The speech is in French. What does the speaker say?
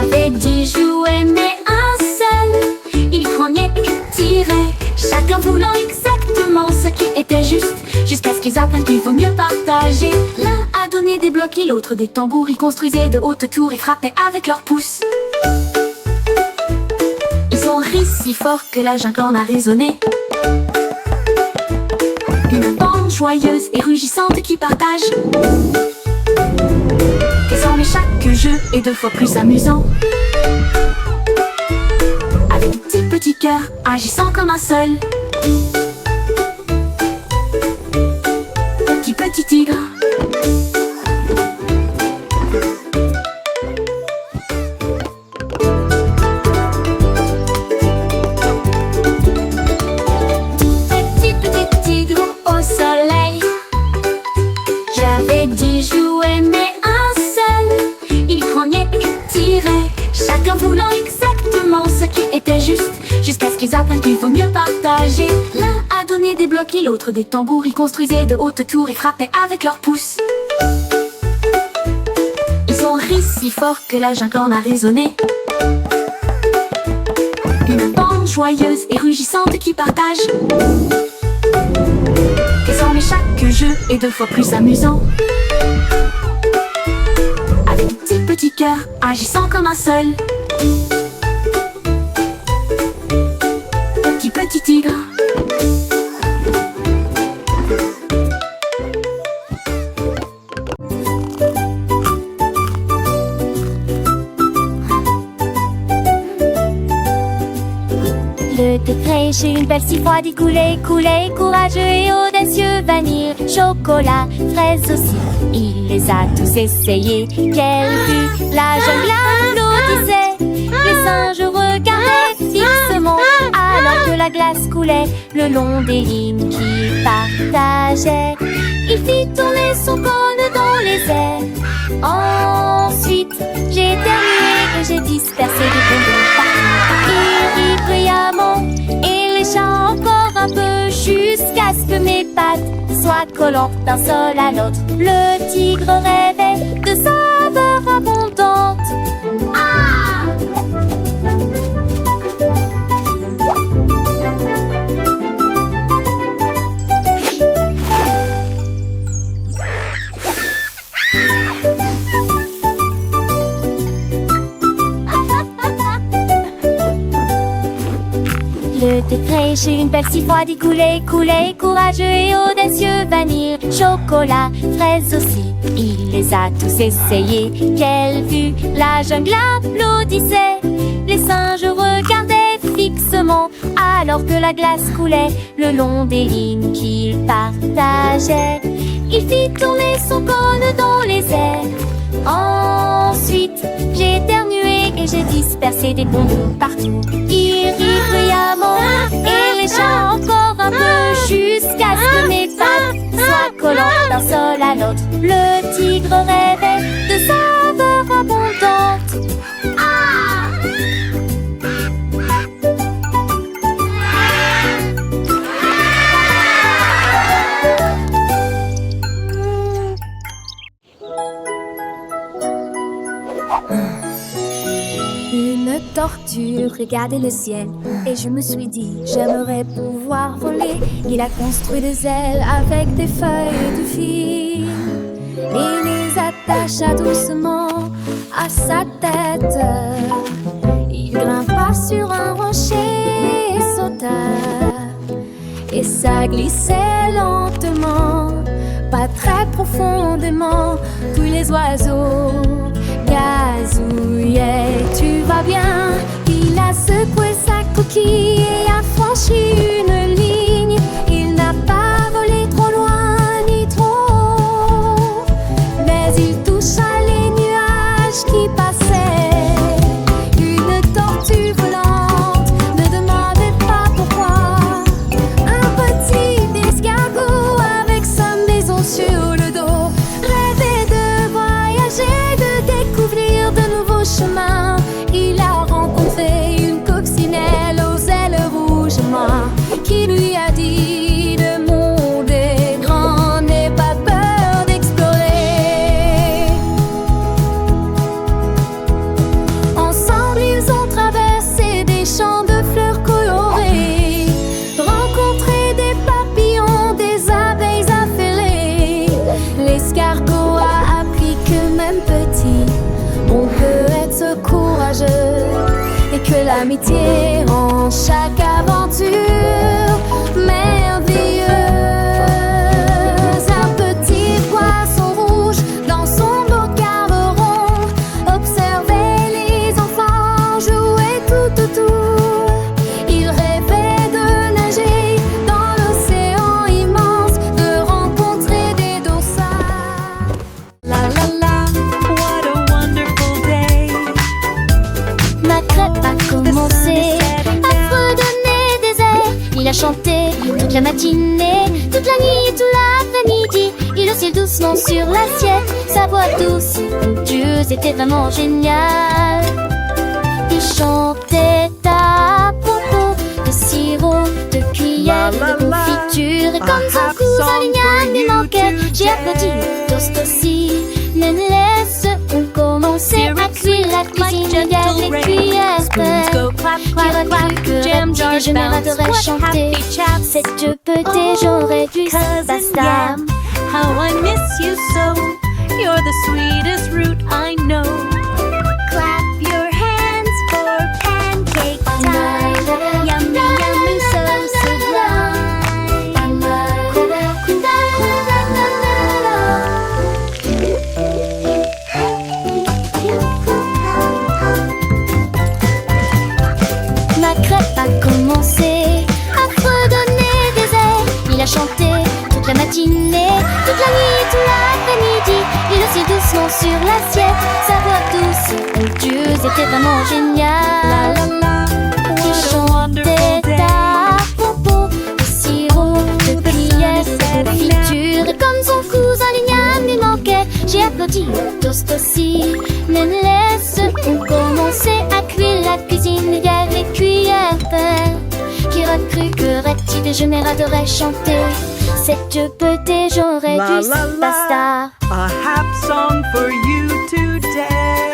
J'avais 10 jouets mais un seul. Il prenait et tirait, chacun voulant exactement ce qui était juste, jusqu'à ce qu'ils apprennent qu'il vaut mieux partager. L'un a donné des blocs et l'autre des tambours. Ils construisaient de hautes tours et frappaient avec leurs pouces. Ils ont ri si fort que la jungle en a résonné. Une bande joyeuse et rugissante qui partage. Désormais chaque jeu est 2 fois plus amusant, avec 10 petits cœurs agissant comme un seul. Petit tigre. Petit tigre au soleil. J'avais 10 jouets mais un seul. Il prenait et tirait, chacun voulant exactement ce qui était juste, jusqu'à ce qu'ils apprennent qu'il vaut mieux partager. L'un a donné des blocs et l'autre des tambours. Ils construisaient de hautes tours et frappaient avec leurs pouces. Ils ont ri si fort que la jungle en a résonné. Une bande joyeuse et rugissante qui partage. Désormais chaque jeu est 2 fois plus amusant, avec 10 petits cœurs agissant comme un seul. Petit tigre. Le décret chez une belle si froide, il coulait, courageux et audacieux. Vanille, chocolat, fraises aussi, il les a tous essayés. Quelle vue, la jungle applaudissait. Les singes regardaient fixement, alors que la glace coulait le long des lignes qu'il partageait. Il fit tourner son cône dans les airs. Ensuite, j'ai éternué et j'ai dispersé des bonbons partout. Il rit brillamment et lécha encore un peu, jusqu'à ce que mes pattes soient collantes d'un sol à l'autre. Le tigre rêvait de saveurs abondantes. Le décret chez une belle si froide, il coulait, courageux et audacieux. Vanille, chocolat, fraises aussi, il les a tous essayés. Quelle vue, la jungle applaudissait. Les singes regardaient fixement, alors que la glace coulait le long des lignes qu'il partageait. Il fit tourner son cône dans les airs. Ensuite, j'ai éternué et j'ai dispersé des bonbons partout. Il rit brillamment et lécha encore un peu, jusqu'à ce que mes pattes soient collantes d'un sol à l'autre. Le tigre rêvait de saveurs abondantes. Une tortue regardait le ciel et je me suis dit j'aimerais pouvoir voler. Il a construit des ailes avec des feuilles de fil et les attacha doucement à sa tête. Il grimpa sur un rocher et sauta, et ça glissait lentement, pas très profondément. Tous les oiseaux gazouillaient. Tu vas bien? Il a secoué sa coquille et a franchi une ligne. Il n'a pas volé trop loin ni trop haut, mais il toucha les nuages qui passaient. Une tortue volante, ne demandez pas pourquoi. Un petit escargot avec sa maison sur le dos rêvait de voyager, de découvrir de nouveaux chemins. l'amitié en chaque aventure merveilleuse. Un petit poisson rouge dans son beau cadre rond observait les enfants jouer tout autour. Il rêvait de nager dans l'océan immense, de rencontrer des dauphins. La la la, what a wonderful day. Ma crêpe a commencé à fredonner des airs. Il a chanté toute la matinée, toute la nuit, tout l'après-midi. Il oscille doucement sur l'assiette, sa voix douce, onctueuse était vraiment géniale. Il chantait à propos de sirop, de cuillère, de confiture. Et comme son cousin Lignan lui manquait, j'ai applaudi, toast aussi. Mais laisse-on commencer à cuire la cuisine. Il y a les cuillères Spoons go clap, qui clap, aurait clap. cru que Jam petit jars déjeuner bounce. adorait What chanter. happy chaps. Cette petite j'aurais dû Cousin basta. Yam, how I miss you so. You're the sweetest root I know. Clap your hands for pancake time. Yummy, yummy, so sublime. Ma crêpe a commencé à fredonner des airs. Il a chanté toute la matinée, toute la nuit, tout l'après-midi. Il oscille doucement sur l'assiette, sa voix douce, onctueuse était vraiment géniale. La la la, Il what a wonderful chantait day. à propos de sirop, de cuillère, de confiture. Et comme son cousin Lignan lui manquait, j'ai applaudi, toast aussi. Mais laisse-on commencer à cuire la cuisine. Il y a les cuillères qui aurait cru que petit déjeuner adorait chanter. Cette petite j'aurais La dû la la. basta. A happy song for you today.